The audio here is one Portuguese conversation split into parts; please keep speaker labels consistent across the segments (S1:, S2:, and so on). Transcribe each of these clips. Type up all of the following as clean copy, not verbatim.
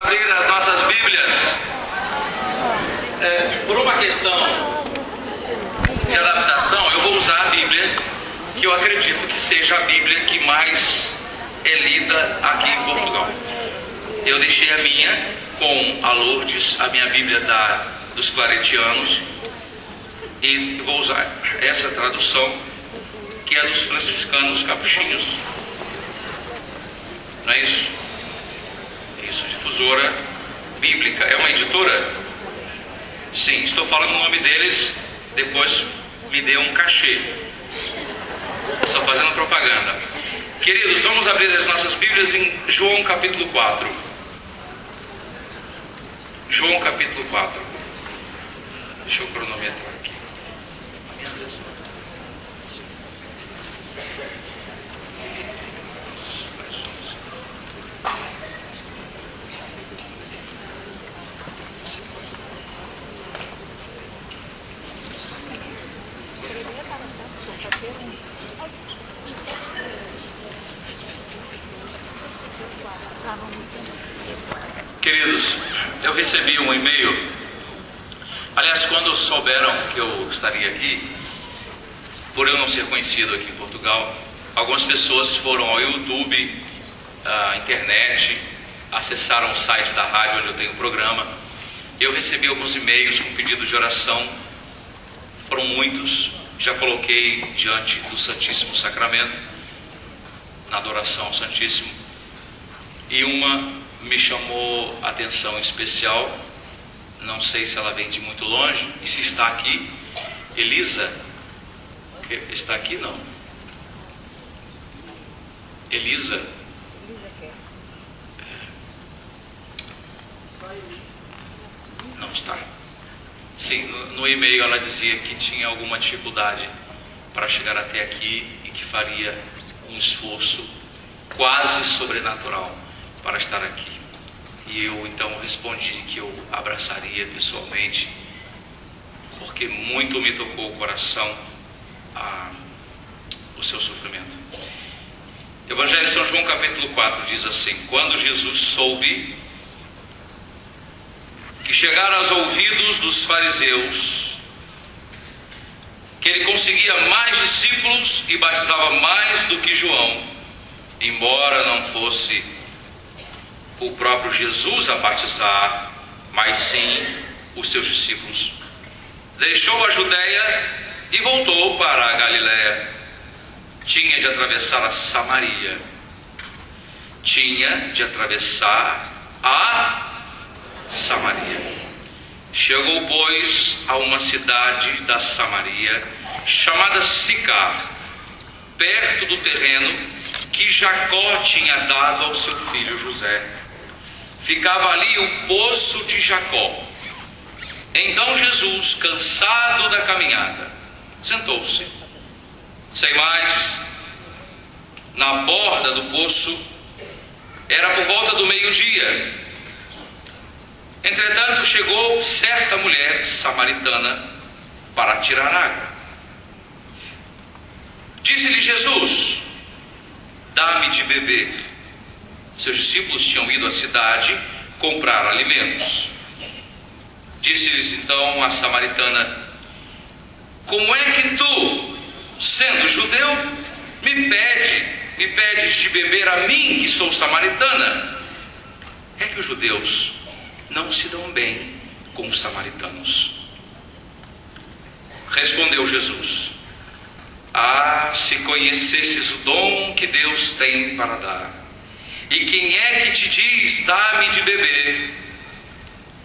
S1: Abrir as nossas Bíblias. Por uma questão de adaptação, eu vou usar a Bíblia que eu acredito que seja a Bíblia que mais é lida aqui em Portugal. Eu deixei a minha com a Lourdes, a minha Bíblia dos Claretianos, e vou usar essa tradução que é dos franciscanos capuchinhos. Não é isso? Isso, Difusora Bíblica. É uma editora? Sim, estou falando o nome deles, depois me dê um cachê. Estou fazendo propaganda. Queridos, vamos abrir as nossas Bíblias em João capítulo 4. João capítulo 4. Deixa eu cronometrar aqui. Queridos, eu recebi um e-mail. Aliás, quando souberam que eu estaria aqui, por eu não ser conhecido aqui em Portugal, algumas pessoas foram ao YouTube, à internet, acessaram o site da rádio onde eu tenho o programa. Eu recebi alguns e-mails com pedidos de oração. Foram muitos. Já coloquei diante do Santíssimo Sacramento, na adoração ao Santíssimo. E uma me chamou a atenção especial. Não sei se ela vem de muito longe e se está aqui. Elisa, está aqui? Não. Elisa. Não está. Sim, no e-mail ela dizia que tinha alguma dificuldade para chegar até aqui e que faria um esforço quase sobrenatural para estar aqui. E eu então respondi que eu abraçaria pessoalmente, porque muito me tocou o coração o seu sofrimento. Evangelho de São João capítulo 4 diz assim: quando Jesus soube que chegara aos ouvidos dos fariseus que ele conseguia mais discípulos e batizava mais do que João, embora não fosse o próprio Jesus a batizar, mas sim os seus discípulos, deixou a Judéia e voltou para a Galiléia. Tinha de atravessar a Samaria. Chegou, pois, a uma cidade da Samaria, chamada Sicar, perto do terreno que Jacó tinha dado ao seu filho José. Ficava ali o poço de Jacó. Então Jesus, cansado da caminhada, sentou-se. Sem mais, na borda do poço, era por volta do meio-dia. Entretanto, chegou certa mulher samaritana para tirar água. Disse-lhe Jesus: dá-me de beber. Seus discípulos tinham ido à cidade comprar alimentos. Disse-lhes então a samaritana: como é que tu, sendo judeu, me pedes de beber a mim, que sou samaritana? É que os judeus não se dão bem com os samaritanos. Respondeu Jesus: se conhecesses o dom que Deus tem para dar, e quem é que te diz, dá-me de beber,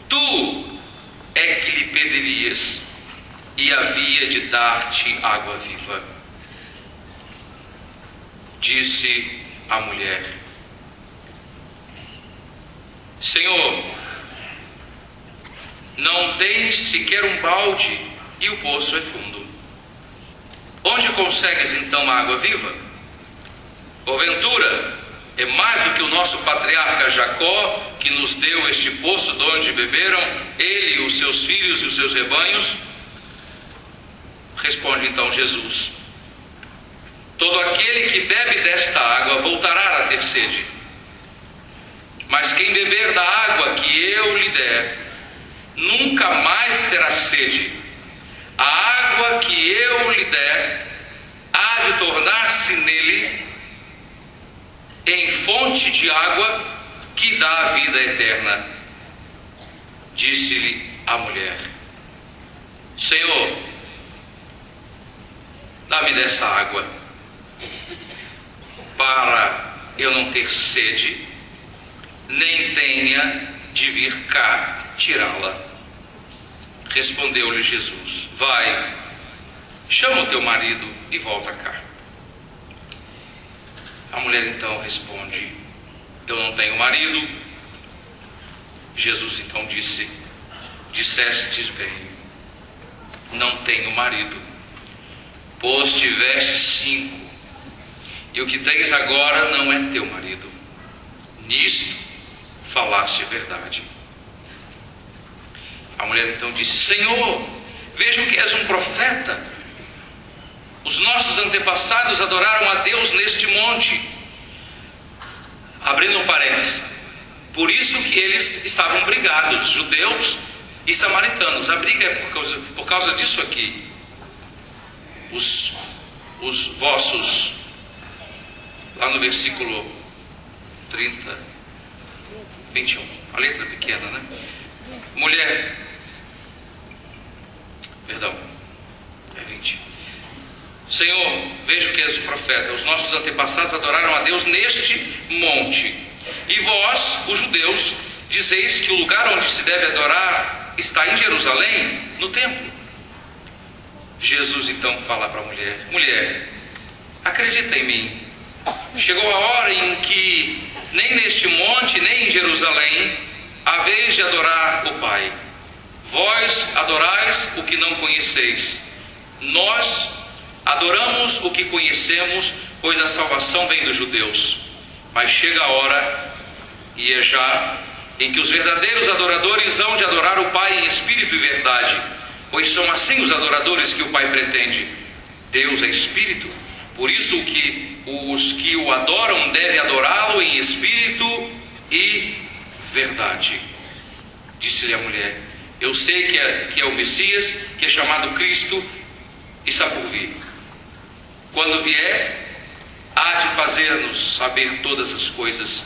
S1: tu é que lhe pedirias, e havia de dar-te água viva. Disse a mulher: Senhor, não tens sequer um balde e o poço é fundo. Onde consegues então a água viva? Porventura, é mais do que o nosso patriarca Jacó, que nos deu este poço de onde beberam ele, os seus filhos e os seus rebanhos? Responde então Jesus: todo aquele que bebe desta água voltará a ter sede. Mas quem beber da água nunca mais terá sede. A água que eu lhe der há de tornar-se nele em fonte de água que dá a vida eterna. Disse-lhe a mulher: Senhor, dá-me dessa água, para eu não ter sede, nem tenha de vir cá tirá-la. Respondeu-lhe Jesus: Vai, chama o teu marido e volta cá. A mulher então responde: Eu não tenho marido. Jesus então disse: Dissestes bem, não tenho marido, pois tiveste 5, e o que tens agora não é teu marido. Nisto falaste verdade. A mulher então disse: Senhor, vejo que és um profeta. Os nossos antepassados adoraram a Deus neste monte. Abrindo um parênteses, por isso que eles estavam brigados, judeus e samaritanos. A briga é por causa disso aqui. Os vossos, lá no versículo 30, 21, a letra pequena, né? Mulher, perdão, é 20. Senhor, vejo que és o profeta. Os nossos antepassados adoraram a Deus neste monte. E vós, os judeus, dizeis que o lugar onde se deve adorar está em Jerusalém, no templo. Jesus então fala para a mulher: Mulher, acredita em mim. Chegou a hora em que nem neste monte, nem em Jerusalém, haveis de adorar o Pai. Vós adorais o que não conheceis. Nós adoramos o que conhecemos, pois a salvação vem dos judeus. Mas chega a hora, e é já, em que os verdadeiros adoradores hão de adorar o Pai em espírito e verdade, pois são assim os adoradores que o Pai pretende. Deus é espírito, por isso os que o adoram devem adorá-lo em espírito e verdade. Disse-lhe a mulher: Eu sei que é o Messias, que é chamado Cristo, está por vir. Quando vier, há de fazer-nos saber todas as coisas.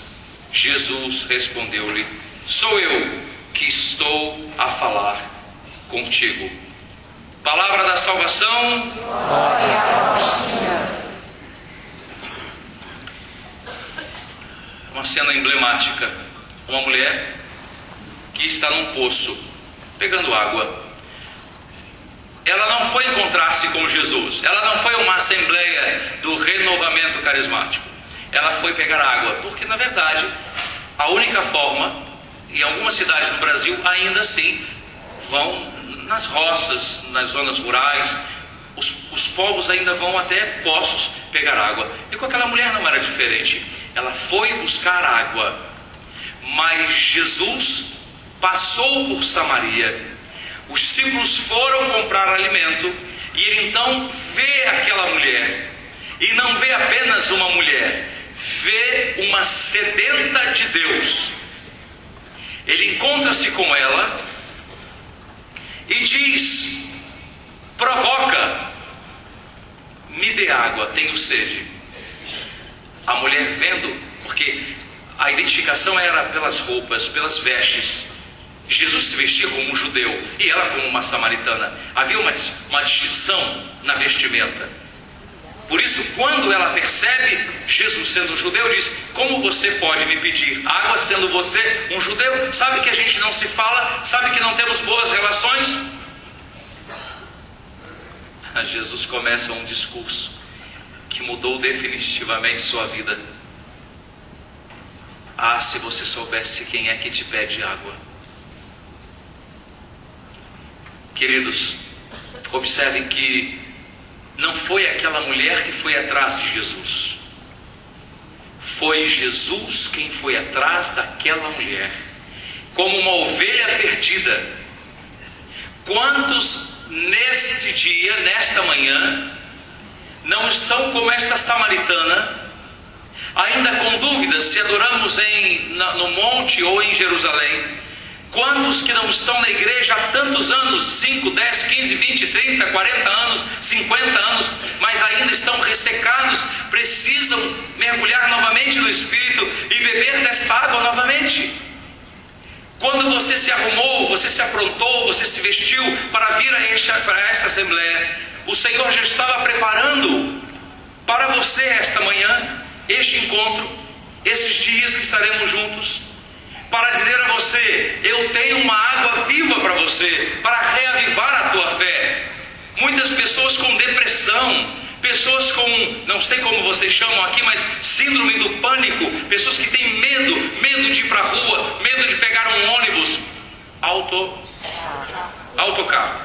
S1: Jesus respondeu-lhe: Sou eu que estou a falar contigo. Palavra da salvação.
S2: Glória a vós, Senhor.
S1: Uma cena emblemática. Uma mulher que está num poço, pegando água. Ela não foi encontrar-se com Jesus. Ela não foi uma assembleia do renovamento carismático. Ela foi pegar água, porque na verdade a única forma, em algumas cidades do Brasil ainda assim vão nas roças, nas zonas rurais, os povos ainda vão até poços pegar água. E com aquela mulher não era diferente. Ela foi buscar água, mas Jesus passou por Samaria. Os discípulos foram comprar alimento, e ele então vê aquela mulher, e não vê apenas uma mulher, vê uma sedenta de Deus. Ele encontra-se com ela e diz: provoca, me dê água, tenho sede. A mulher vendo, porque a identificação era pelas roupas, pelas vestes. Jesus se vestia como um judeu e ela como uma samaritana. Havia uma distinção na vestimenta. Por isso, quando ela percebe Jesus sendo um judeu, diz: como você pode me pedir água sendo você um judeu? Sabe que a gente não se fala? Sabe que não temos boas relações? Jesus começa um discurso que mudou definitivamente sua vida. Ah, se você soubesse quem é que te pede água. Queridos, observem que não foi aquela mulher que foi atrás de Jesus. Foi Jesus quem foi atrás daquela mulher, como uma ovelha perdida. Quantos neste dia, nesta manhã, não estão como esta samaritana, ainda com dúvidas se adoramos no monte ou em Jerusalém? Quantos que não estão na igreja há tantos anos, 5, 10, 15, 20, 30, 40 anos, 50 anos, mas ainda estão ressecados, precisam mergulhar novamente no Espírito e beber desta água novamente. Quando você se arrumou, você se aprontou, você se vestiu para vir para esta assembleia, o Senhor já estava preparando para você esta manhã, este encontro, esses dias que estaremos juntos, para dizer a você: eu tenho uma água viva para você, para reavivar a tua fé. Muitas pessoas com depressão, pessoas com, não sei como vocês chamam aqui, mas síndrome do pânico, pessoas que têm medo de ir para a rua, medo de pegar um ônibus, autocarro,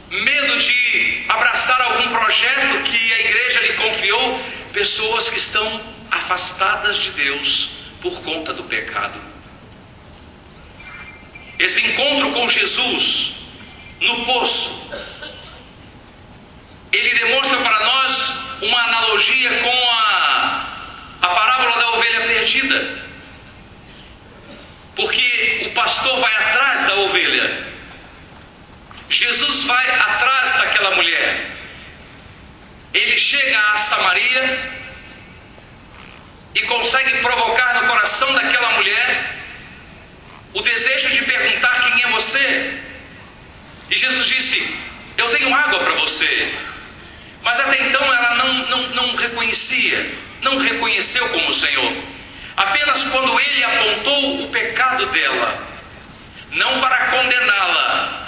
S1: medo de abraçar algum projeto que a igreja lhe confiou, pessoas que estão afastadas de Deus por conta do pecado. Esse encontro com Jesus no poço, ele demonstra para nós uma analogia com a parábola da ovelha perdida, porque o pastor vai atrás da ovelha, Jesus vai atrás daquela mulher, ele chega a Samaria e consegue provocar no coração daquela mulher o desejo de perguntar: quem é você? E Jesus disse: eu tenho água para você. Mas até então ela não reconheceu como o Senhor. Apenas quando ele apontou o pecado dela, não para condená-la,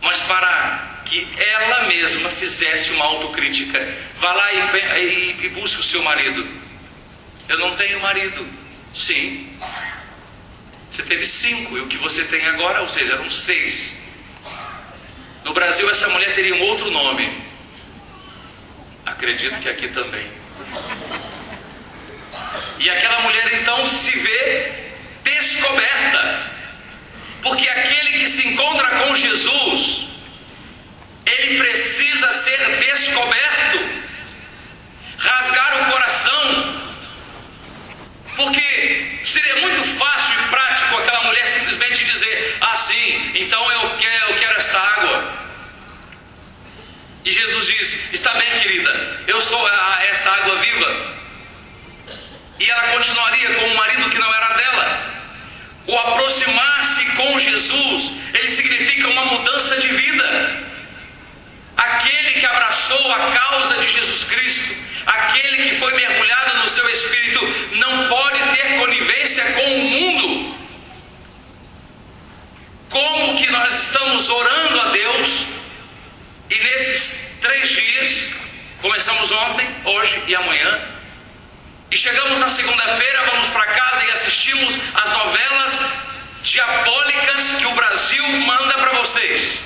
S1: mas para que ela mesma fizesse uma autocrítica. Vá lá e busque o seu marido. Eu não tenho marido. Sim. Você teve 5 e o que você tem agora, ou seja, eram 6. No Brasil essa mulher teria um outro nome. Acredito que aqui também. E aquela mulher então se vê descoberta. Porque aquele que se encontra com Jesus, ele precisa ser descoberto, rasgar o coração. Porque seria muito fácil e prático aquela mulher simplesmente dizer: ah, sim, então eu quero esta água. E Jesus diz: está bem, querida, eu sou essa água viva. E ela continuaria com um marido que não era dela. O aproximar-se com Jesus, ele significa uma mudança de vida. Aquele que abraçou a causa de Jesus Cristo, aquele que foi mergulhado no seu Espírito, não pode ter conivência com o mundo. Como que nós estamos orando a Deus, e nesses 3 dias, começamos ontem, hoje e amanhã, e chegamos na segunda-feira, vamos para casa e assistimos as novelas diabólicas que o Brasil manda para vocês.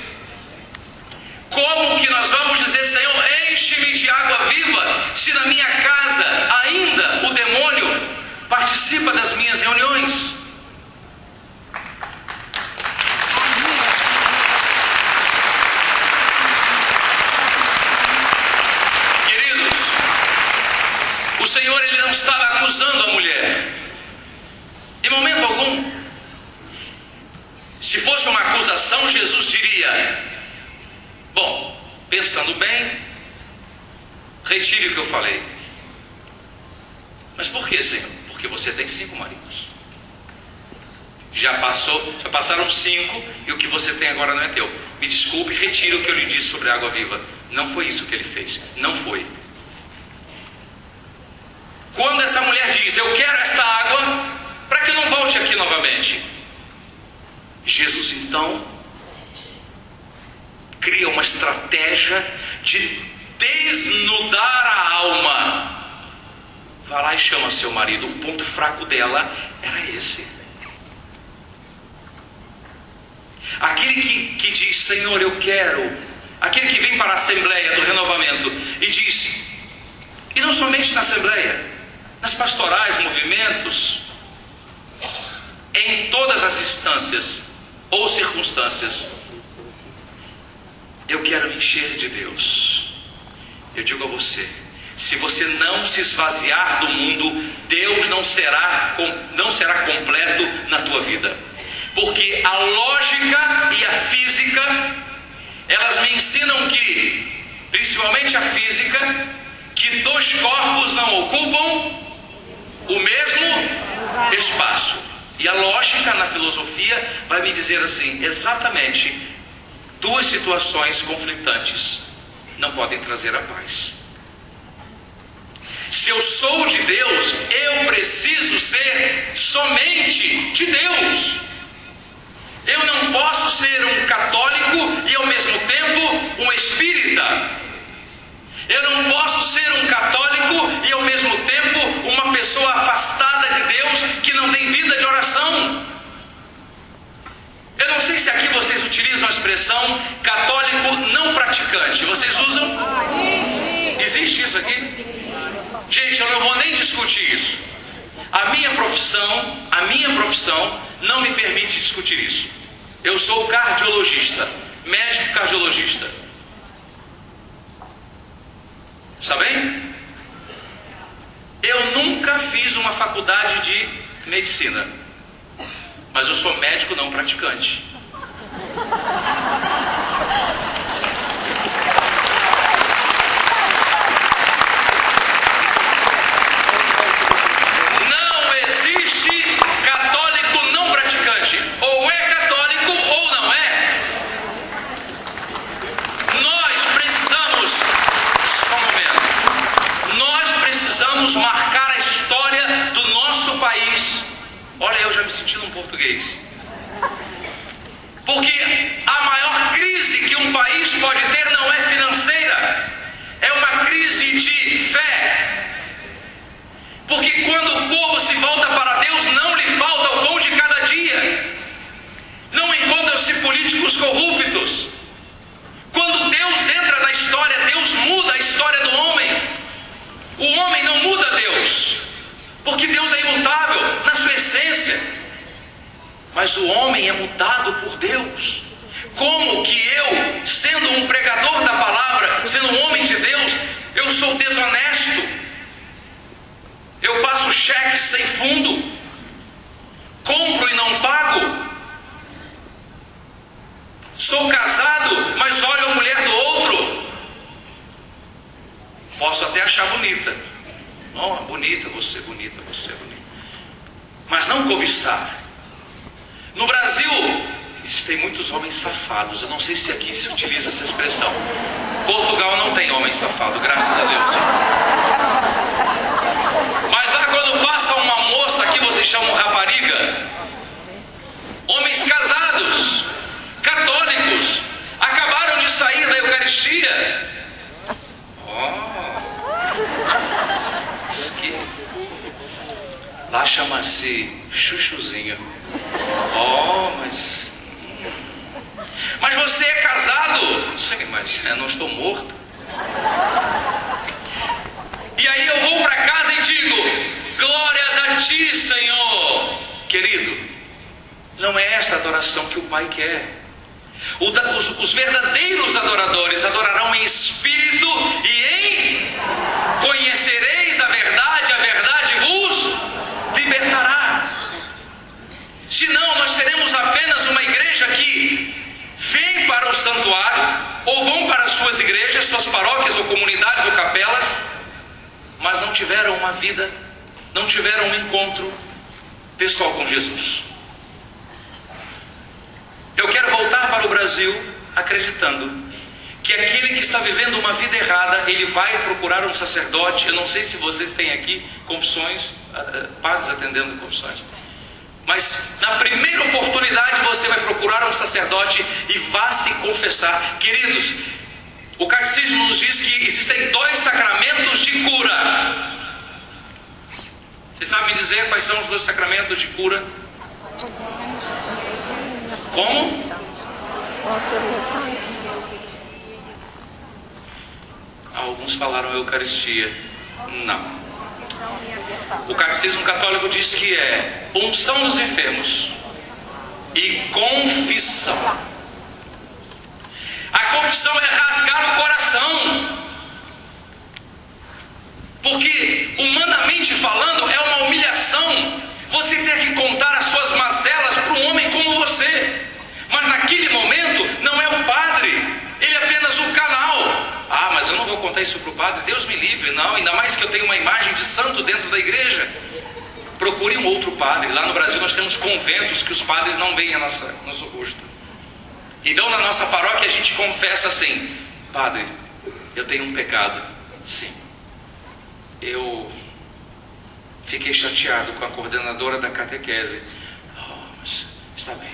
S1: Como que nós vamos dizer: Senhor, enche-me de água viva, se na minha casa ainda o demônio participa das minhas reuniões? Queridos, o Senhor, ele não estava acusando a mulher, em momento algum. Se fosse uma acusação, Jesus diria: bom, pensando bem, retire o que eu falei. Mas por que, Senhor? Porque você tem 5 maridos. Já passaram 5 e o que você tem agora não é teu. Me desculpe, retire o que eu lhe disse sobre a água viva. Não foi isso que ele fez. Não foi. Quando essa mulher diz: eu quero esta água, para que eu não volte aqui novamente, Jesus então cria uma estratégia de desnudar a alma. Vá lá e chama seu marido. O ponto fraco dela era esse. Aquele que diz: Senhor, eu quero. Aquele que vem para a Assembleia do Renovamento e diz, e não somente na Assembleia, nas pastorais, movimentos, em todas as instâncias ou circunstâncias: eu quero me encher de Deus. Eu digo a você, Se você não se esvaziar do mundo, Deus não será completo na tua vida. Porque a lógica e a física, elas me ensinam que, principalmente a física, que dois corpos não ocupam o mesmo espaço. E a lógica na filosofia vai me dizer assim, exatamente, duas situações conflitantes não podem trazer a paz. Se eu sou de Deus, eu preciso ser somente de Deus. Eu não posso ser um católico e ao mesmo tempo um espírita. Eu não posso ser um católico e ao mesmo tempo uma pessoa afastada de Deus que não tem vida de oração. Eu não sei se aqui vocês utilizam a expressão católico não praticante. Vocês usam? Existe isso aqui? Gente, eu não vou nem discutir isso. A minha profissão não me permite discutir isso. Eu sou cardiologista, médico cardiologista. Está bem? Eu nunca fiz uma faculdade de medicina, mas eu sou médico não praticante. Não existe católico não praticante. Ou é católico ou não é. Nós precisamos, só um momento, nós precisamos marcar a história do nosso país. Olha, eu já me senti num português. Porque a maior crise que um país pode ter não é financeira, é uma crise de fé. Porque quando o povo se volta para Deus, não lhe falta o pão de cada dia. Não encontram-se políticos corruptos. Quando Deus entra na história, Deus muda a história do homem. O homem não muda Deus, porque Deus é imutável na sua essência. Mas o homem é mudado por Deus. Como que eu, sendo um pregador da palavra, sendo um homem de Deus, eu sou desonesto? Eu passo cheque sem fundo, compro e não pago. Sou casado, mas olho a mulher do outro. Posso até achar bonita. Oh, bonita, você bonita, você bonita. Mas não cobiçar. No Brasil, existem muitos homens safados. Eu não sei se aqui se utiliza essa expressão. Portugal não tem homem safado, graças a Deus. Mas lá quando passa uma moça, aqui vocês chamam rapariga. Homens casados, católicos, acabaram de sair da Eucaristia. Lá chama-se chuchuzinho. Mas você é casado? Sim, mas eu não estou morto. E aí eu vou para casa e digo: glórias a ti, Senhor. Querido, não é esta adoração que o Pai quer. Os verdadeiros adoradores adorarão em espírito e em conhecereis a verdade vos libertará. Senão nós teremos apenas uma igreja que vem para o santuário, ou vão para as suas igrejas, suas paróquias ou comunidades ou capelas, mas não tiveram uma vida, não tiveram um encontro pessoal com Jesus. Eu quero voltar para o Brasil acreditando que aquele que está vivendo uma vida errada, ele vai procurar um sacerdote. Eu não sei se vocês têm aqui confissões, padres atendendo confissões. Mas na primeira oportunidade você vai procurar um sacerdote e vá se confessar. Queridos, o catecismo nos diz que existem 2 sacramentos de cura. Vocês sabem me dizer quais são os 2 sacramentos de cura? Como? Alguns falaram Eucaristia. Não. O catecismo católico diz que é unção dos enfermos e confissão. A confissão é rasgar o coração. Porque, humanamente falando, é uma humilhação você ter que contar as suas mazelas para um homem como você. Mas naquele momento não é o padre, ele é apenas o canal. Ah, mas eu não vou contar isso para o padre, Deus me livre. Não, ainda mais que eu tenho uma imagem de santo dentro da igreja. Procure um outro padre. Lá no Brasil nós temos conventos que os padres não veem nosso rosto. Então na nossa paróquia a gente confessa assim: padre, eu tenho um pecado. Sim, eu fiquei chateado com a coordenadora da catequese. Mas está bem.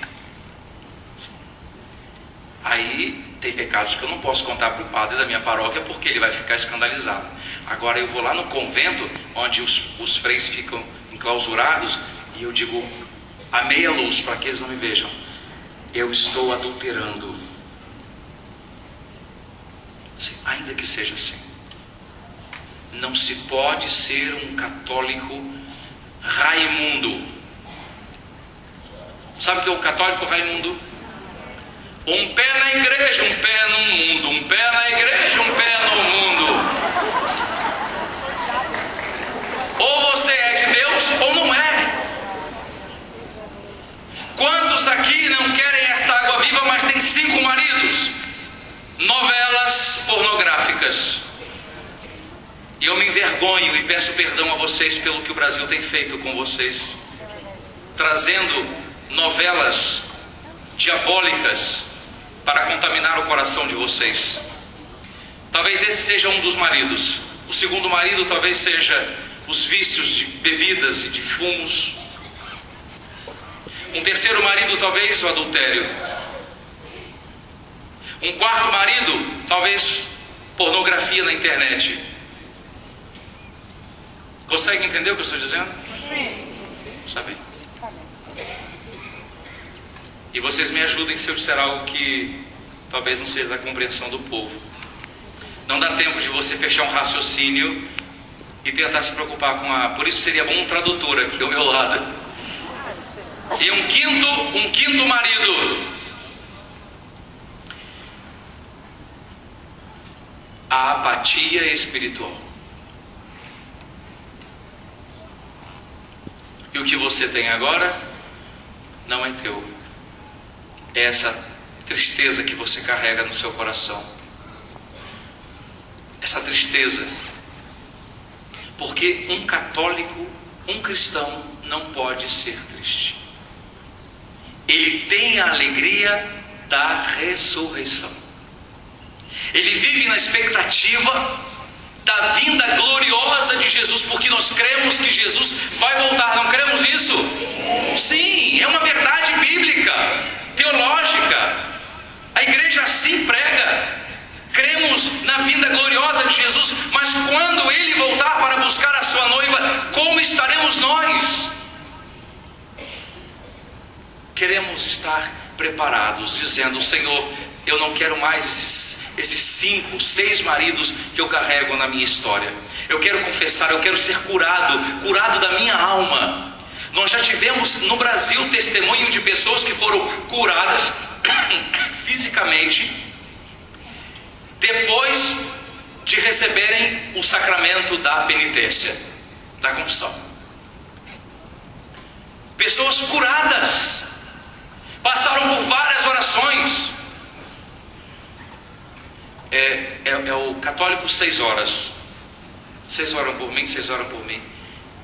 S1: Aí tem pecados que eu não posso contar para o padre da minha paróquia porque ele vai ficar escandalizado. Agora eu vou lá no convento onde os freis ficam enclausurados e eu digo a meia luz para que eles não me vejam: eu estou adulterando. Sim, ainda que seja assim, não se pode ser um católico Raimundo. Sabe o que é um católico Raimundo? Um pé na igreja, um pé no mundo. Um pé na igreja, um pé no mundo. Ou você é de Deus ou não é. Quantos aqui não querem esta água viva, mas tem 5 maridos? Novelas pornográficas. E eu me envergonho e peço perdão a vocês pelo que o Brasil tem feito com vocês, trazendo novelas diabólicas para contaminar o coração de vocês. Talvez esse seja um dos maridos. O segundo marido talvez seja os vícios de bebidas e de fumos. Um terceiro marido talvez o adultério. Um quarto marido talvez pornografia na internet. Consegue entender o que eu estou dizendo?
S2: Sim.
S1: Está bem. E vocês me ajudem se eu disser algo que talvez não seja da compreensão do povo. Não dá tempo de você fechar um raciocínio e tentar se preocupar com a... Por isso seria bom um tradutor aqui ao meu lado. E um quinto marido. A apatia espiritual. E o que você tem agora não é teu. É essa tristeza que você carrega no seu coração. Essa tristeza. Porque um católico, um cristão, não pode ser triste. Ele tem a alegria da ressurreição. Ele vive na expectativa da vinda gloriosa de Jesus, porque nós cremos que Jesus vai voltar. Não cremos nisso? Sim, é uma verdade bíblica, teológica. A igreja assim prega. Cremos na vinda gloriosa de Jesus, mas quando Ele voltar para buscar a sua noiva, como estaremos nós? Queremos estar preparados, dizendo: Senhor, eu não quero mais esses 5, 6 maridos que eu carrego na minha história. Eu quero confessar, eu quero ser curado da minha alma. Nós já tivemos no Brasil testemunho de pessoas que foram curadas fisicamente depois de receberem o sacramento da penitência, da confissão. Pessoas curadas, passaram por várias orações. É o católico 6 horas. 6 oram por mim, 6 oram por mim.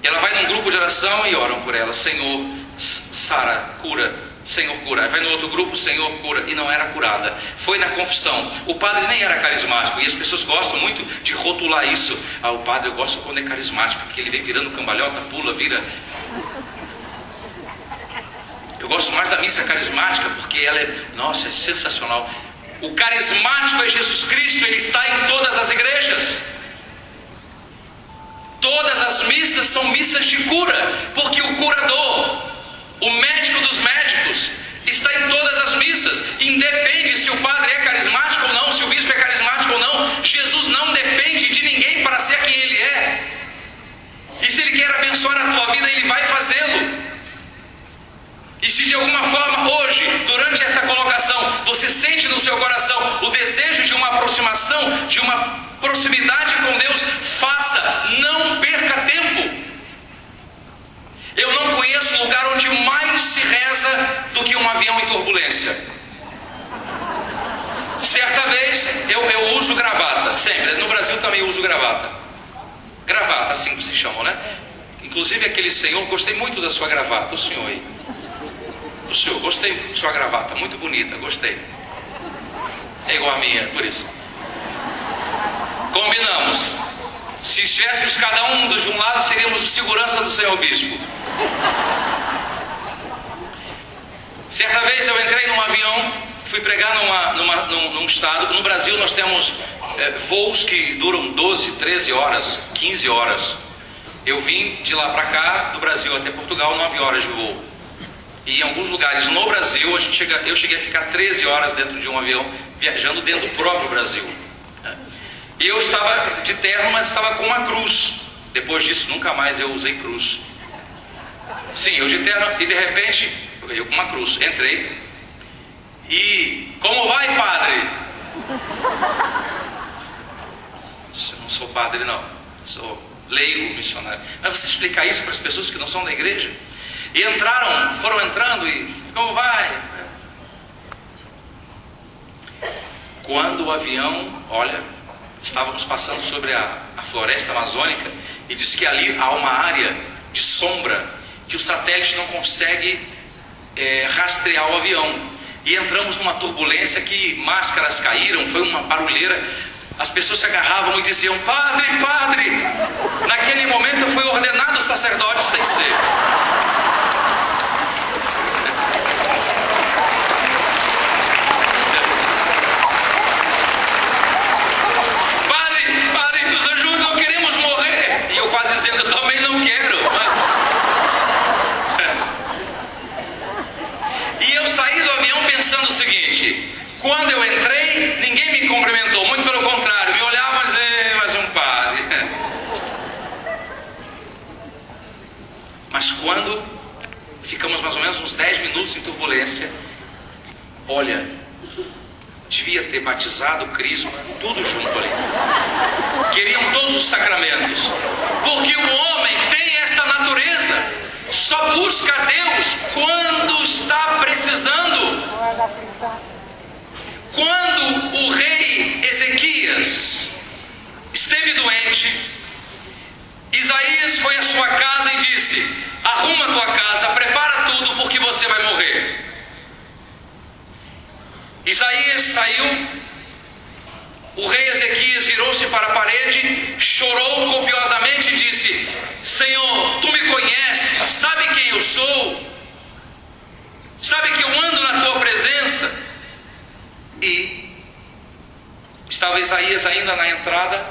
S1: Ela vai num grupo de oração e oram por ela: Senhor, sara, cura. Senhor, cura. Vai no outro grupo: Senhor, cura. E não era curada. Foi na confissão. O padre nem era carismático. E as pessoas gostam muito de rotular isso. Ah, o padre eu gosto quando é carismático, porque ele vem virando cambalhota, pula, vira. Eu gosto mais da missa carismática, porque ela é, nossa, é sensacional. O carismático é Jesus Cristo. Ele está em todas as igrejas. Todas as missas são missas de cura, porque o curador, o médico dos médicos, está em todas as missas. Independe se o padre é carismático ou não, se o bispo é carismático ou não. Jesus não depende de ninguém para ser quem Ele é. E se Ele quer abençoar a tua vida, Ele vai fazê-lo. E se de alguma forma hoje, durante essa colocação, você sente no seu coração o desejo de uma aproximação, de uma proximidade com Deus, faça, não perca tempo. Eu não conheço lugar onde mais se reza do que um avião em turbulência. Certa vez eu uso gravata, sempre. No Brasil também uso gravata. Gravata, assim que se chamam, né? Inclusive aquele senhor, gostei muito da sua gravata, o senhor aí. O senhor, gostei da sua gravata, muito bonita, gostei. É igual a minha, por isso. Combinamos. Se estivéssemos cada um de um lado, seríamos o segurança do senhor bispo. Certa vez eu entrei num avião, fui pregar num estado. No Brasil nós temos voos que duram 12, 13 horas, 15 horas. Eu vim de lá para cá, do Brasil até Portugal, 9 horas de voo. E em alguns lugares no Brasil, eu cheguei a ficar 13 horas dentro de um avião, viajando dentro do próprio Brasil. E eu estava de terno, mas estava com uma cruz. Depois disso, nunca mais eu usei cruz. Sim, eu de terno, e de repente, eu com uma cruz, entrei. E, como vai, padre? Eu não sou padre, não. Sou leigo, missionário. Mas você explicar isso para as pessoas que não são da igreja? E foram entrando e, como vai? Quando o avião, estávamos passando sobre a floresta amazônica e disse que ali há uma área de sombra que o satélite não consegue rastrear o avião. E entramos numa turbulência que máscaras caíram, foi uma barulheira. As pessoas se agarravam e diziam: padre, padre. Naquele momento eu fui ordenado sacerdote sem ser. Padre, nos ajuda, queremos morrer. E eu quase dizendo: eu também não quero. E eu saí do avião pensando o seguinte: quando eu entrei, ninguém me cumprimentou, muito pelo contrário, me olhavam e diziam: mais um padre. Mas quando ficamos mais ou menos uns 10 minutos em turbulência, devia ter batizado, crisma, tudo junto ali. Queriam todos os sacramentos, porque o homem tem esta natureza, só busca Deus quando está precisando. Quando o rei Ezequias esteve doente, Isaías foi à sua casa e disse: arruma a tua casa, prepara tudo, porque você vai morrer. Isaías saiu, o rei Ezequias virou-se para a parede, chorou copiosamente e disse: Senhor, tu me conheces, sabe quem eu sou, sabe que eu ando na tua presença. E estava Isaías ainda na entrada,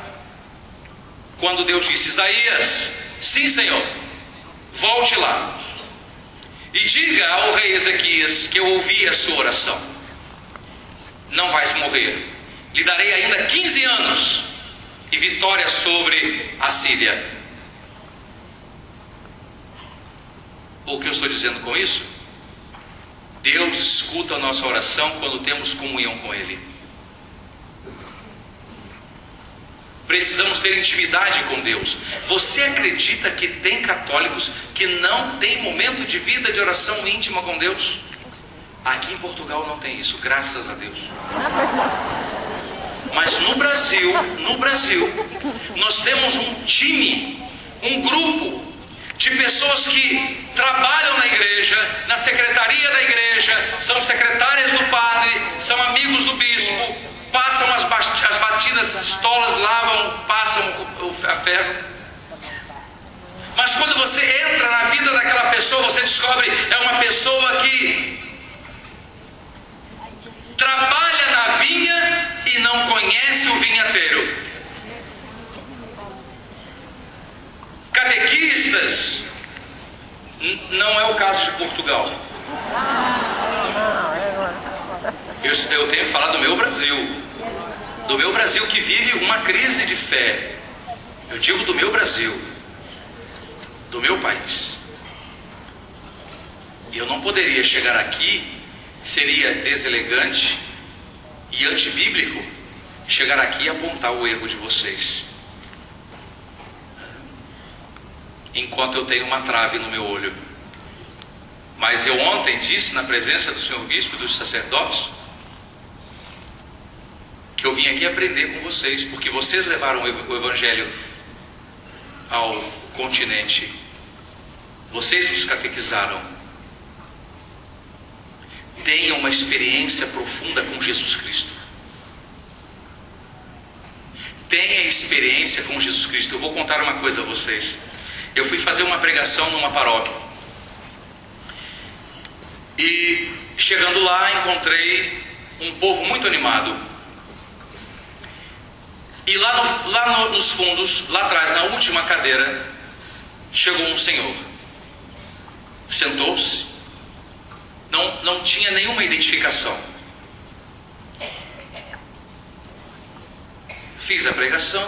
S1: quando Deus disse: Isaías, sim, Senhor, volte lá e diga ao rei Ezequias que eu ouvi a sua oração. Não vais morrer, lhe darei ainda 15 anos e vitória sobre a Síria. O que eu estou dizendo com isso? Deus escuta a nossa oração quando temos comunhão com Ele. Precisamos ter intimidade com Deus. Você acredita que tem católicos que não têm momento de vida de oração íntima com Deus? Aqui em Portugal não tem isso, graças a Deus. Mas no Brasil, nós temos um time, um grupo de pessoas que trabalham na igreja, na secretaria da igreja, são secretárias do padre, são amigos do bispo, passam as batidas, as estolas, lavam, passam a ferro. Mas quando você entra na vida daquela pessoa, você descobre é uma pessoa que trabalha na vinha e não conhece o vinhateiro. Catequistas, não é o caso de Portugal. Eu tenho que falar do meu Brasil que vive uma crise de fé. Eu digo do meu Brasil, do meu país. E eu não poderia chegar aqui, seria deselegante e antibíblico chegar aqui e apontar o erro de vocês, enquanto eu tenho uma trave no meu olho. Mas eu ontem disse na presença do senhor bispo e dos sacerdotes que eu vim aqui aprender com vocês, porque vocês levaram o evangelho ao continente, vocês nos catequizaram. Tenham uma experiência profunda com Jesus Cristo. Tenha experiência com Jesus Cristo. Eu vou contar uma coisa a vocês. Eu fui fazer uma pregação numa paróquia. E chegando lá, encontrei um povo muito animado. E lá nos fundos, lá atrás, na última cadeira, chegou um senhor. Sentou-se. Não tinha nenhuma identificação. Fiz a pregação.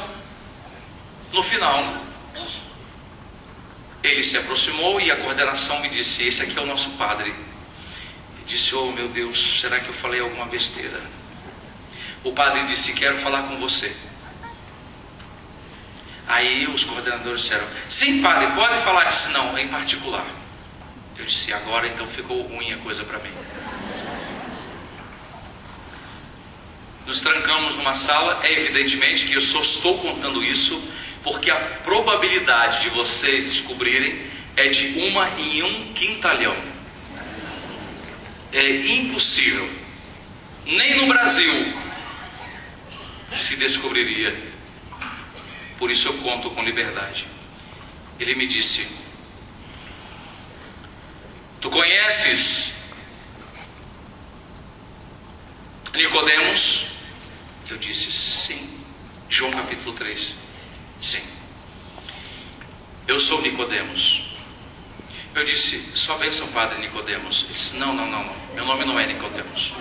S1: No final, ele se aproximou e a coordenação me disse: esse aqui é o nosso padre. Eu disse: oh meu Deus, será que eu falei alguma besteira? O padre disse: quero falar com você. Aí os coordenadores disseram: sim, padre, pode falar. Disse: não, em particular. Eu disse: agora então ficou ruim a coisa para mim. Nos trancamos numa sala. É evidentemente que eu só estou contando isso porque a probabilidade de vocês descobrirem é de 1 em 1 quintalhão. É impossível. Nem no Brasil se descobriria. Por isso eu conto com liberdade. Ele me disse: tu conheces Nicodemos? Eu disse: sim. João capítulo 3. Sim. Eu sou Nicodemos. Eu disse: sua bênção, padre Nicodemos. Ele disse: não. Meu nome não é Nicodemos.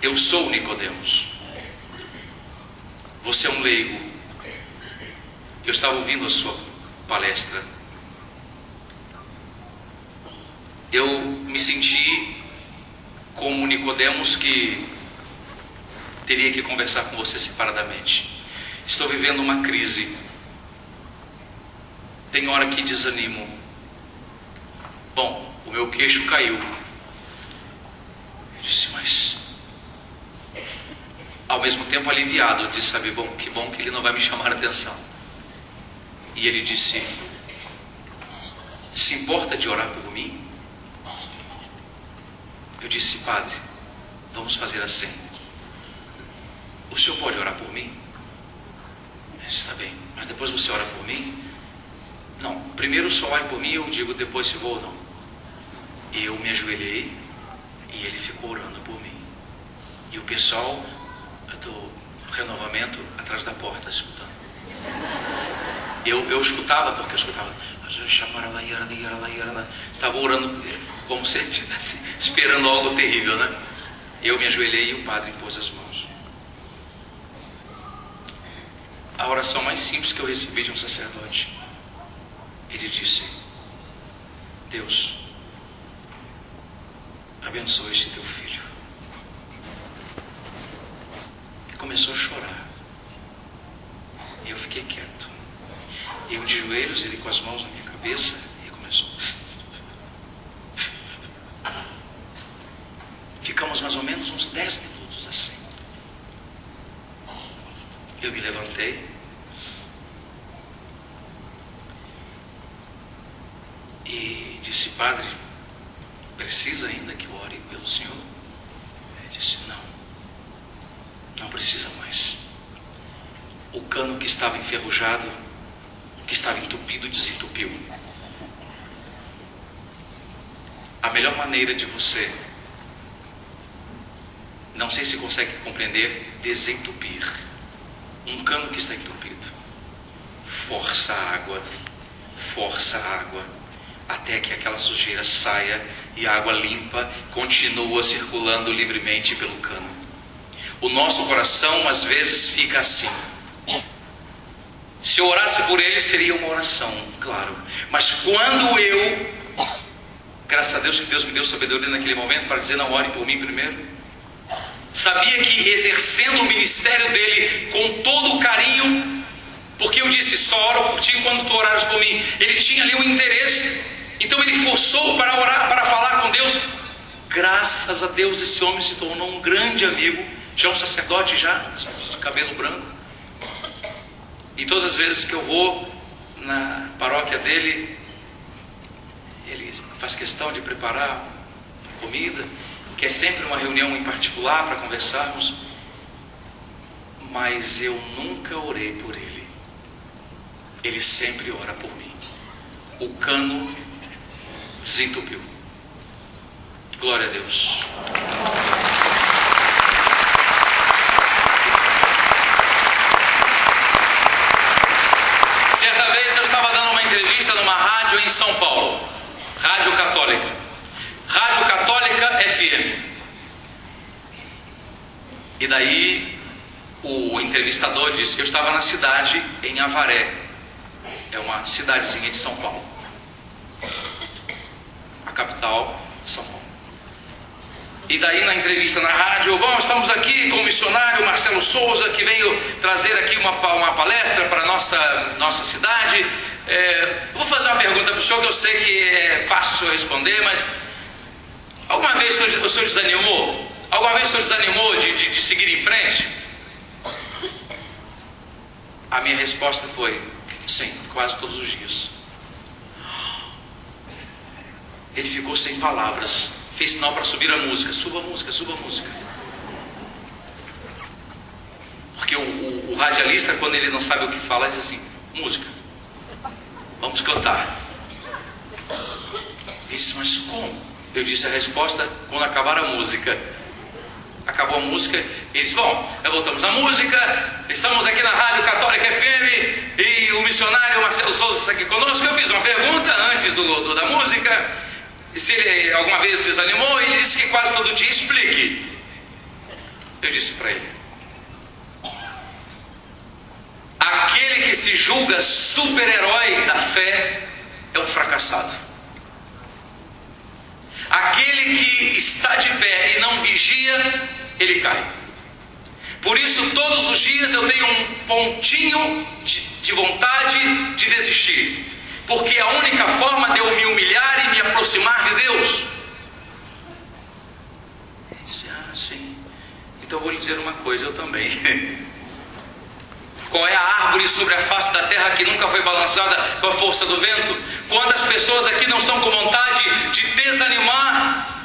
S1: Eu sou Nicodemos. Você é um leigo. Eu estava ouvindo a sua palestra. Eu me senti como Nicodemos que teria que conversar com você separadamente. Estou vivendo uma crise. Tem hora que desanimo. Bom, o meu queixo caiu. Eu disse: mas ao mesmo tempo aliviado. Eu disse: sabe, bom que ele não vai me chamar a atenção. E ele disse: se importa de orar por mim? Eu disse: padre, vamos fazer assim. O senhor pode orar por mim? Ele disse: está bem, mas depois você ora por mim? Não, primeiro só ore por mim e eu digo depois se vou ou não. E eu me ajoelhei e ele ficou orando por mim. E o pessoal do renovamento atrás da porta escutando. Eu escutava, porque eu escutava. Estava orando como se estivesse esperando algo terrível, né? Eu me ajoelhei e o padre pôs as mãos. A oração mais simples que eu recebi de um sacerdote. Ele disse: Deus, abençoe este teu filho. E começou a chorar. E eu fiquei quieto. Eu de joelhos, ele com as mãos na minha cabeça, e começou. Ficamos mais ou menos uns 10 minutos assim. Eu me levantei. E disse: padre, precisa ainda que eu ore pelo senhor? Ele disse: não precisa mais. O cano que estava enferrujado, que estava entupido, desentupiu. A melhor maneira de você, não sei se consegue compreender, desentupir um cano que está entupido. Força a água, até que aquela sujeira saia e a água limpa continua circulando livremente pelo cano. O nosso coração às vezes fica assim. Se eu orasse por ele seria uma oração, claro. Mas quando eu Graças a Deus que Deus me deu sabedoria naquele momento para dizer: não, ore por mim primeiro. Sabia que exercendo o ministério dele com todo o carinho, porque eu disse: só oro por ti quando tu orares por mim. Ele tinha ali um interesse, então ele forçou para orar, para falar com Deus. Graças a Deus esse homem se tornou um grande amigo, já um sacerdote já, de cabelo branco. E todas as vezes que eu vou na paróquia dele, ele faz questão de preparar comida, que é sempre uma reunião em particular para conversarmos. Mas eu nunca orei por ele. Ele sempre ora por mim. O cano desentupiu. Glória a Deus. Certa vez eu estava dando uma entrevista numa rádio em São Paulo, Rádio Católica, Rádio Católica FM. E daí o entrevistador disse que eu estava na cidade, em Avaré, é uma cidadezinha de São Paulo, a capital de São Paulo. E daí na entrevista na rádio: bom, estamos aqui com o missionário Marcelo Souza, que veio trazer aqui uma palestra para a nossa cidade. Vou fazer uma pergunta para o senhor, que eu sei que é fácil o senhor responder, mas alguma vez o senhor desanimou? Alguma vez o senhor desanimou de seguir em frente? A minha resposta foi: sim, quase todos os dias. Ele ficou sem palavras. Fez sinal para subir a música. Suba a música, suba a música. Porque o radialista, quando ele não sabe o que fala, diz assim: música, vamos cantar. Ele disse: mas como? Eu disse a resposta quando acabar a música. Acabou a música, ele disse: bom, voltamos à música, estamos aqui na Rádio Católica FM e o missionário Marcelo Souza está aqui conosco. Eu fiz uma pergunta antes da música, e se ele alguma vez se desanimou. Ele disse que quase todo dia. Explique. Eu disse para ele: aquele que se julga super-herói da fé é um fracassado. Aquele que está de pé e não vigia, ele cai. Por isso todos os dias eu tenho um pontinho de vontade de desistir, porque a única forma de eu me humilhar e me aproximar de Deus. Eu disse: ah, sim. Então eu vou lhe dizer uma coisa, eu também. Qual é a árvore sobre a face da terra que nunca foi balançada com a força do vento? Quantas pessoas aqui não estão com vontade de desanimar?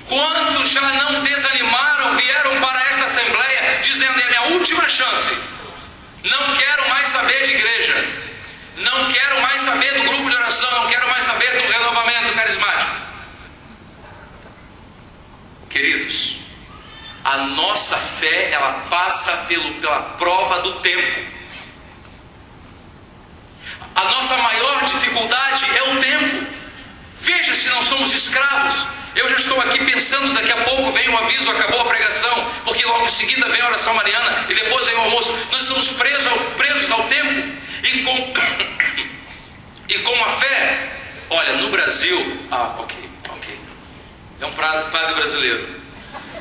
S1: Quantos já não desanimaram, vieram para esta assembleia dizendo: é a minha última chance, não quero mais saber de igreja, não quero mais saber do grupo de oração, não quero mais saber do renovamento carismático? Queridos, a nossa fé, ela passa pela prova do tempo. A nossa maior dificuldade é o tempo. Veja se não somos escravos. Eu já estou aqui pensando, daqui a pouco vem um aviso, acabou a pregação, porque logo em seguida vem a oração mariana e depois vem o almoço. Nós estamos presos ao tempo. E com a fé, olha, no Brasil, ok, é um padre brasileiro.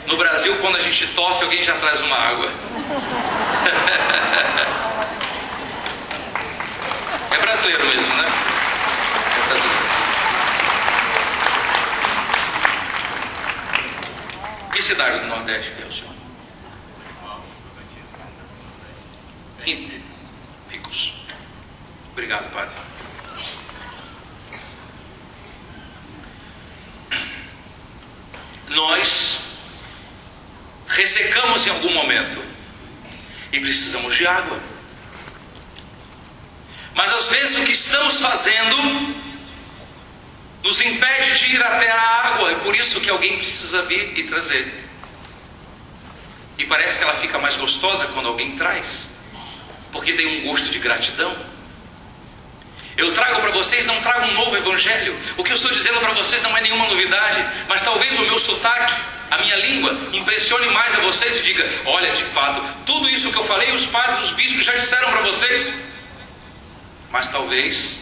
S1: No Brasil, quando a gente tosse, alguém já traz uma água. É brasileiro mesmo, né? É brasileiro. Que cidade do Nordeste que é o senhor? Picos. Obrigado, padre. Nós ressecamos em algum momento e precisamos de água. Mas às vezes o que estamos fazendo nos impede de ir até a água, e por isso que alguém precisa vir e trazer. E parece que ela fica mais gostosa quando alguém traz, porque tem um gosto de gratidão. Eu trago para vocês, não trago um novo evangelho. O que eu estou dizendo para vocês não é nenhuma novidade, mas talvez o meu sotaque, a minha língua, impressione mais a vocês e diga: olha, de fato, tudo isso que eu falei, os padres, os bispos já disseram para vocês. Mas talvez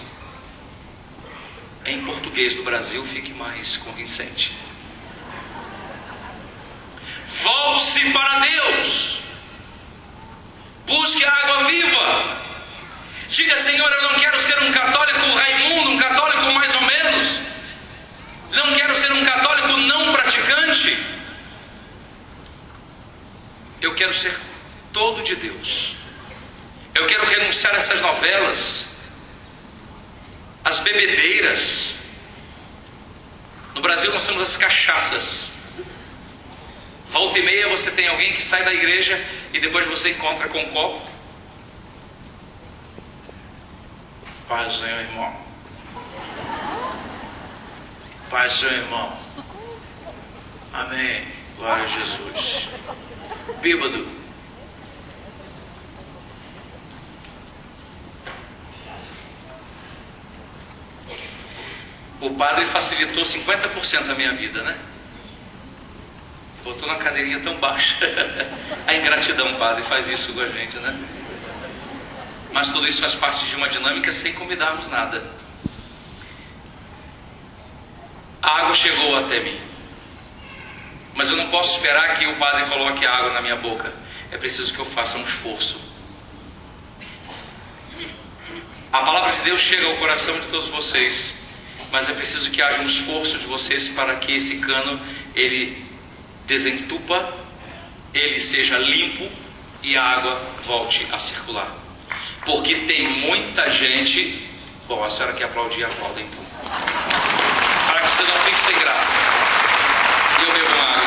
S1: em português do Brasil fique mais convincente. Volte-se para Deus. Busque a água viva. Diga: Senhor, eu não quero ser um católico Raimundo, um católico mais ou menos. Não quero ser um católico não praticante. Eu quero ser todo de Deus. Eu quero renunciar a essas novelas, as bebedeiras. No Brasil nós temos as cachaças. Volta e meia você tem alguém que sai da igreja e depois você encontra com um copo. Paz do Senhor, irmão. Paz do Senhor, irmão. Amém. Glória a Jesus. Bêbado. O padre facilitou 50% da minha vida, né? Botou na cadeirinha tão baixa. A ingratidão, padre, faz isso com a gente, né? Mas tudo isso faz parte de uma dinâmica sem convidarmos nada. A água chegou até mim. Mas eu não posso esperar que o padre coloque a água na minha boca. É preciso que eu faça um esforço. A palavra de Deus chega ao coração de todos vocês. Mas é preciso que haja um esforço de vocês para que esse cano, ele desentupa, ele seja limpo e a água volte a circular. Porque tem muita gente... Bom, a senhora quer aplaudir, aplauda então. Para que você não fique sem graça. E eu bebo uma água.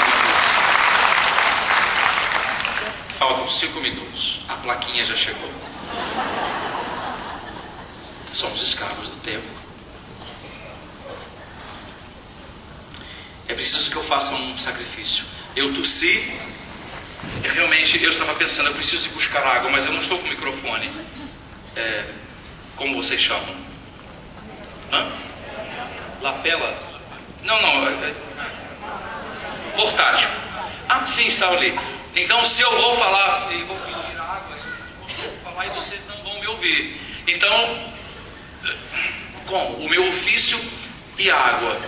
S1: Faltam 5 minutos. A plaquinha já chegou. Somos escravos do tempo. É preciso que eu faça um sacrifício. Eu tossi. Realmente, eu estava pensando, eu preciso ir buscar água, mas eu não estou com o microfone. Como vocês chamam? Hã? Lapela? Não. Portátil. Ah, sim, está ali. Então, se eu vou falar e vou pedir água, eu vou falar e vocês não vão me ouvir. Então, como? O meu ofício e água.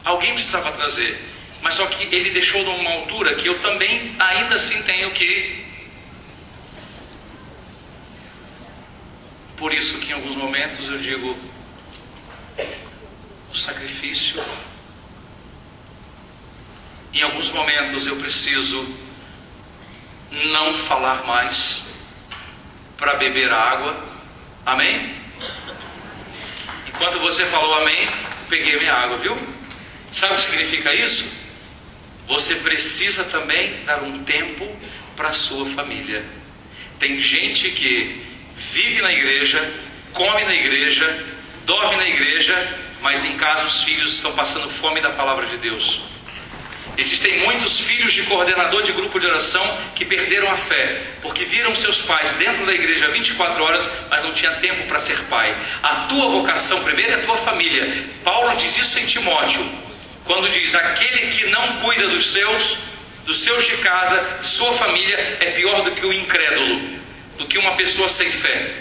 S1: Alguém precisava trazer. Mas só que ele deixou numa altura que eu também, ainda assim, tenho que... Por isso que em alguns momentos eu digo... O sacrifício... Em alguns momentos eu preciso não falar mais para beber água. Amém? Enquanto você falou amém, peguei minha água, viu? Sabe o que significa isso? Você precisa também dar um tempo para a sua família. Tem gente que vive na igreja, come na igreja, dorme na igreja, mas em casa os filhos estão passando fome da palavra de Deus. Existem muitos filhos de coordenador de grupo de oração que perderam a fé, porque viram seus pais dentro da igreja 24 horas, mas não tinha tempo para ser pai. A tua vocação primeiro é a tua família. Paulo diz isso em Timóteo, quando diz: aquele que não cuida dos seus de casa, de sua família, é pior do que o incrédulo, do que uma pessoa sem fé.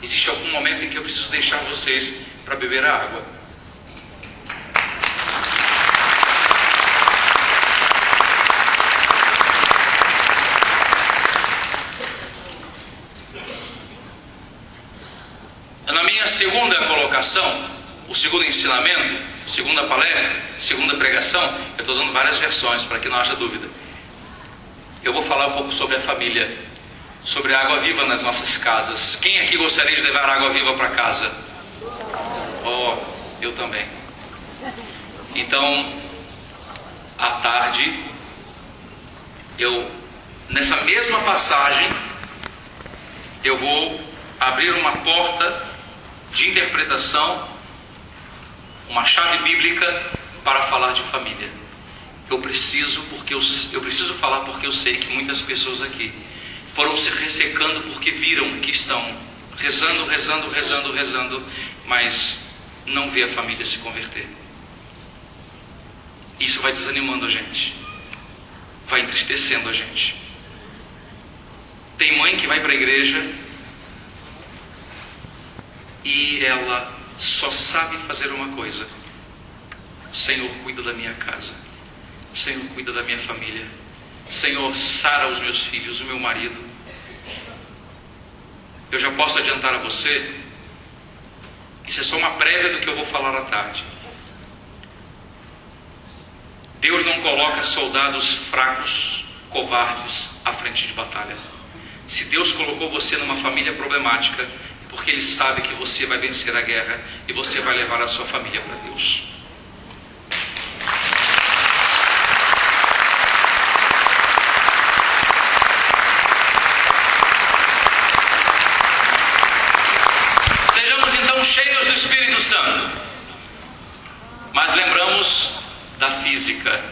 S1: Existe algum momento em que eu preciso deixar vocês para beber a água. Na minha segunda colocação, o segundo ensinamento, segunda palestra, segunda pregação, eu estou dando várias versões para que não haja dúvida. Eu vou falar um pouco sobre a família, sobre a água viva nas nossas casas. Quem aqui gostaria de levar água viva para casa? Oh, eu também. Então, à tarde, nessa mesma passagem, eu vou abrir uma porta de interpretação, uma chave bíblica para falar de família. Eu preciso falar porque eu sei que muitas pessoas aqui foram se ressecando porque viram que estão rezando, mas não vê a família se converter. Isso vai desanimando a gente, vai entristecendo a gente. Tem mãe que vai para a igreja e ela só sabe fazer uma coisa: Senhor, cuida da minha casa. Senhor, cuida da minha família. Senhor, sara os meus filhos, o meu marido. Eu já posso adiantar a você, isso é só uma prévia do que eu vou falar à tarde. Deus não coloca soldados fracos, covardes, à frente de batalha. Se Deus colocou você numa família problemática, porque Ele sabe que você vai vencer a guerra e você vai levar a sua família para Deus. Sejamos então cheios do Espírito Santo. Mas lembramos da física.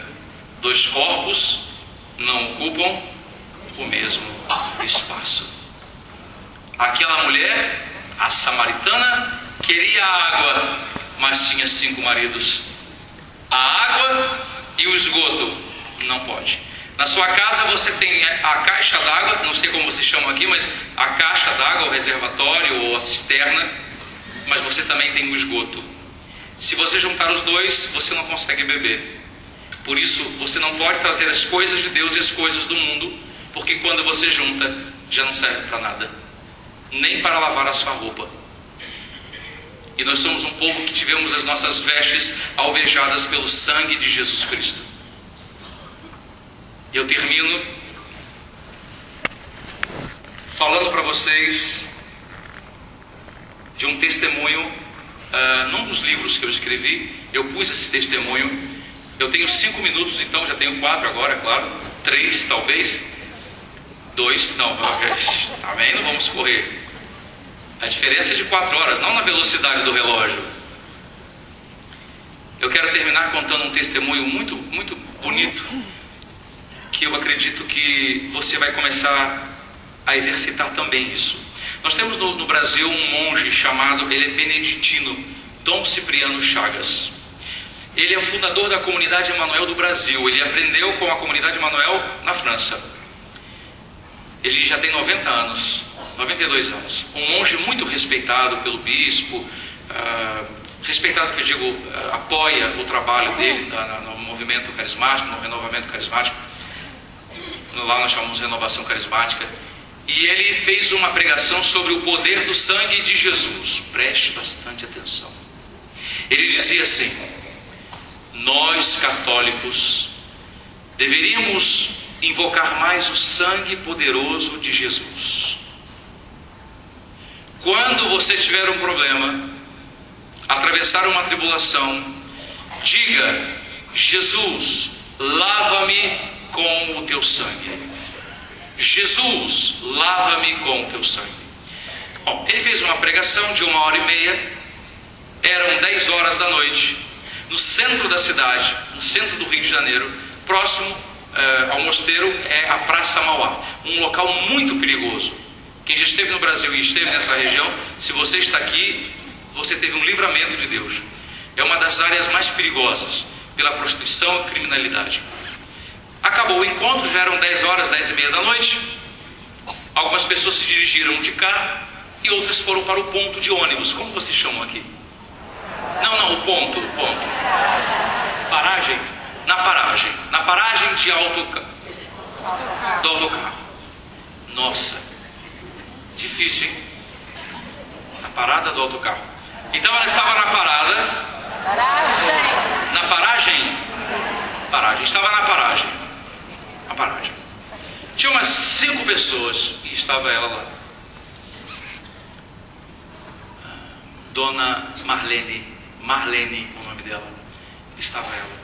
S1: Dois corpos não ocupam o mesmo espaço. Aquela mulher, a samaritana, queria água, mas tinha 5 maridos. A água e o esgoto não pode. Na sua casa você tem a caixa d'água, não sei como vocês chamam aqui, mas a caixa d'água, o reservatório ou a cisterna, mas você também tem o esgoto. Se você juntar os dois, você não consegue beber. Por isso, você não pode trazer as coisas de Deus e as coisas do mundo, porque quando você junta, já não serve para nada, nem para lavar a sua roupa. E nós somos um povo que tivemos as nossas vestes alvejadas pelo sangue de Jesus Cristo. Eu termino falando para vocês de um testemunho. Num dos livros que eu escrevi, eu pus esse testemunho. Eu tenho 5 minutos, então já tenho 4 agora, é claro. 3 talvez. 2, não, também não vamos correr. A diferença é de 4 horas, não na velocidade do relógio. Eu quero terminar contando um testemunho muito, muito bonito, que eu acredito que você vai começar a exercitar também isso. Nós temos no Brasil um monge chamado, ele é beneditino, Dom Cipriano Chagas. Ele é o fundador da Comunidade Emanuel do Brasil. Ele aprendeu com a Comunidade Emanuel na França. Ele já tem 90 anos, 92 anos. Um monge muito respeitado pelo bispo, respeitado que eu digo, apoia o trabalho dele no movimento carismático, no renovamento carismático. Lá nós chamamos de renovação carismática. E ele fez uma pregação sobre o poder do sangue de Jesus. Preste bastante atenção. Ele dizia assim: nós católicos deveríamos invocar mais o sangue poderoso de Jesus. Quando você tiver um problema, atravessar uma tribulação, diga: Jesus, lava-me com o teu sangue. Jesus, lava-me com o teu sangue. Bom, ele fez uma pregação de 1h30. Eram 10 horas da noite, no centro da cidade, no centro do Rio de Janeiro, próximo ao mosteiro é a Praça Mauá, um local muito perigoso. Quem já esteve no Brasil e esteve nessa região, se você está aqui, você teve um livramento de Deus. É uma das áreas mais perigosas pela prostituição e criminalidade. Acabou o encontro, já eram 10 horas, 10h30 da noite. Algumas pessoas se dirigiram de carro e outras foram para o ponto de ônibus. Como vocês chamam aqui? Não, o ponto. Paragem? Na paragem de autocarro. Do autocarro. Nossa, difícil, hein? Na parada do autocarro. Então ela estava na parada. Na paragem? Estava na paragem. Tinha umas 5 pessoas e estava ela lá. Dona Marlene, o nome dela, estava ela.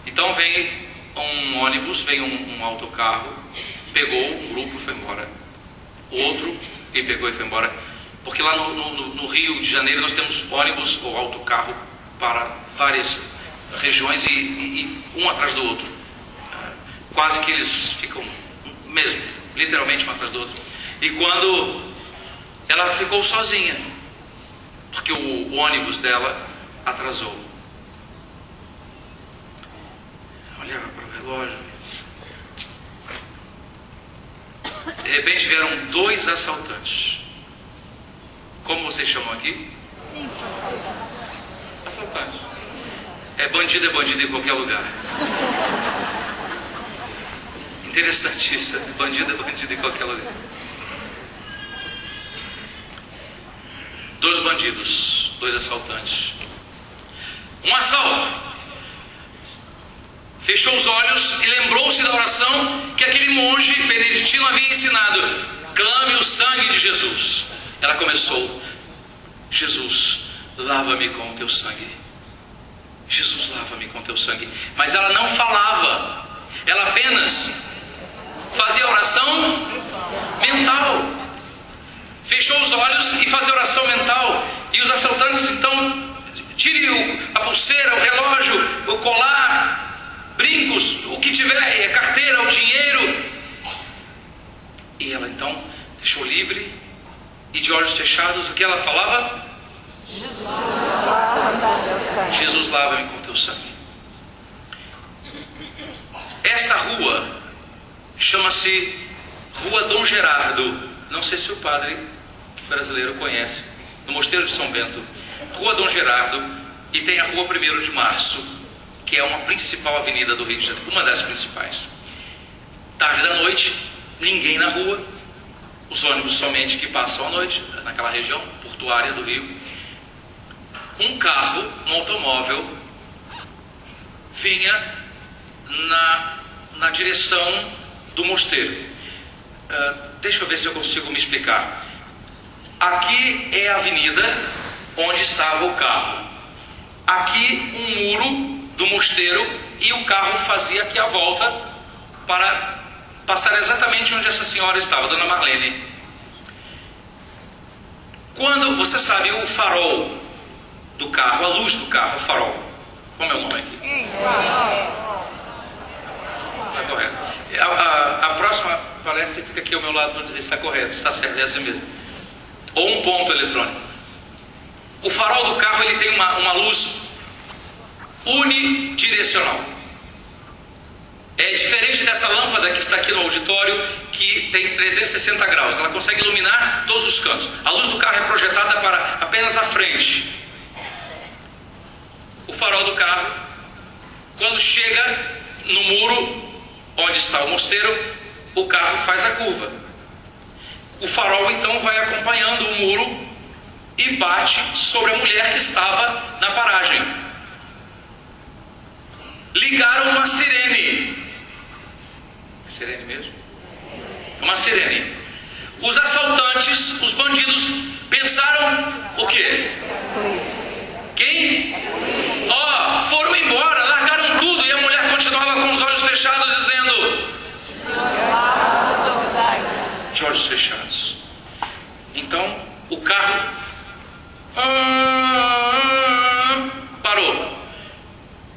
S1: Então vem um ônibus, vem um autocarro, pegou um grupo e foi embora. O outro, ele pegou e foi embora. Porque lá no Rio de Janeiro nós temos ônibus ou autocarro para várias regiões e um atrás do outro. Quase que eles ficam mesmo, literalmente um atrás do outro. E quando ela ficou sozinha, porque o ônibus dela atrasou. Olhava para o relógio. De repente vieram 2 assaltantes. Como vocês chamam aqui? Sim. assaltantes. É bandido em qualquer lugar. Interessante isso. Bandido em qualquer lugar. 2 bandidos, 2 assaltantes. Um assalto. Fechou os olhos e lembrou-se da oração que aquele monge beneditino havia ensinado. Clame o sangue de Jesus. Ela começou: Jesus, lava-me com o teu sangue. Jesus, lava-me com o teu sangue. Mas ela não falava. Ela apenas fazia oração mental. Fechou os olhos e fazia oração mental. E os assaltantes então: tire a pulseira, o relógio, o colar, brincos, o que tiver, a carteira, o dinheiro. E ela então deixou livre. E de olhos fechados, o que ela falava? Jesus, lava-me com teu sangue. Esta rua chama-se Rua Dom Gerardo. Não sei se o padre brasileiro conhece. No Mosteiro de São Bento. Rua Dom Gerardo. E tem a Rua 1º de Março, que é uma principal avenida do Rio de Janeiro. Uma das principais. Tarde da noite, ninguém na rua. Os ônibus somente que passam à noite, naquela região portuária do Rio. Um carro, um automóvel, vinha na direção do mosteiro. Deixa eu ver se eu consigo me explicar. Aqui é a avenida onde estava o carro. Aqui um muro do mosteiro e o carro fazia aqui a volta para passar exatamente onde essa senhora estava, Dona Marlene. Quando, você sabe, o farol do carro, a luz do carro, o farol. Como é o nome aqui? Está correto. A próxima palestra fica aqui ao meu lado para dizer se está correto, se está certo, é assim mesmo. Ou um ponto eletrônico. O farol do carro ele tem uma luz unidirecional. É diferente dessa lâmpada que está aqui no auditório, que tem 360 graus. Ela consegue iluminar todos os cantos. A luz do carro é projetada para apenas a frente. O farol do carro, quando chega no muro onde está o mosteiro, o carro faz a curva. O farol então vai acompanhando o muro e bate sobre a mulher que estava na paragem. Ligaram uma sirene. Sirene mesmo? Uma sirene. Os assaltantes, os bandidos, pensaram o quê? Quem? Foram embora, largaram tudo e a mulher continuava com os olhos fechados dizendo: de olhos fechados. Então o carro parou.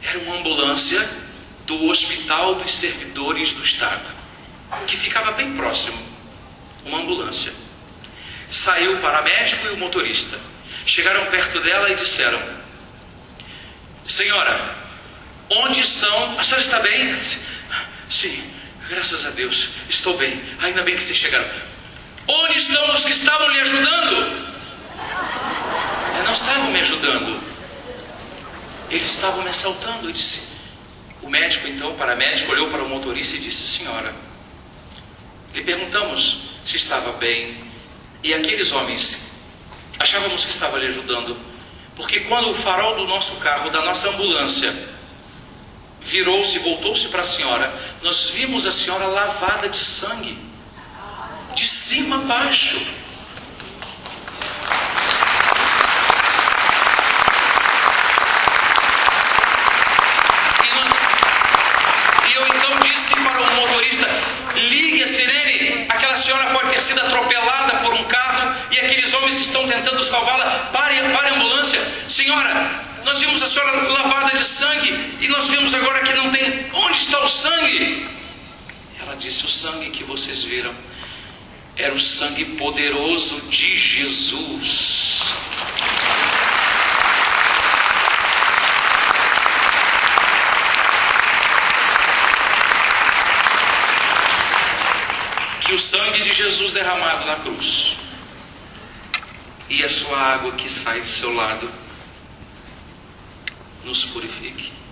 S1: Era uma ambulância do Hospital dos Servidores do Estado, que ficava bem próximo. Uma ambulância. Saiu o paramédico e o motorista. Chegaram perto dela e disseram: senhora, onde estão? A senhora está bem? Sim, graças a Deus, estou bem. Ainda bem que vocês chegaram. Onde estão os que estavam lhe ajudando? Não estavam me ajudando. Eles estavam me assaltando. Eu disse. O médico, então, o paramédico, olhou para o motorista e disse: senhora, lhe perguntamos se estava bem. E aqueles homens, achávamos que estava lhe ajudando, porque quando o farol do nosso carro, da nossa ambulância, virou-se, voltou-se para a senhora, nós vimos a senhora lavada de sangue, de cima a baixo. E eu então disse para o motorista: ligue a sirene, aquela senhora pode ter sido atropelada por um carro e aqueles homens estão tentando salvá-la. Pare a ambulância. Senhora, nós vimos a senhora lavada de sangue e nós vimos agora que não tem. Onde está o sangue? Ela disse: o sangue que vocês viram era o sangue poderoso de Jesus. Que o sangue de Jesus derramado na cruz e a sua água que sai do seu lado nos purifique.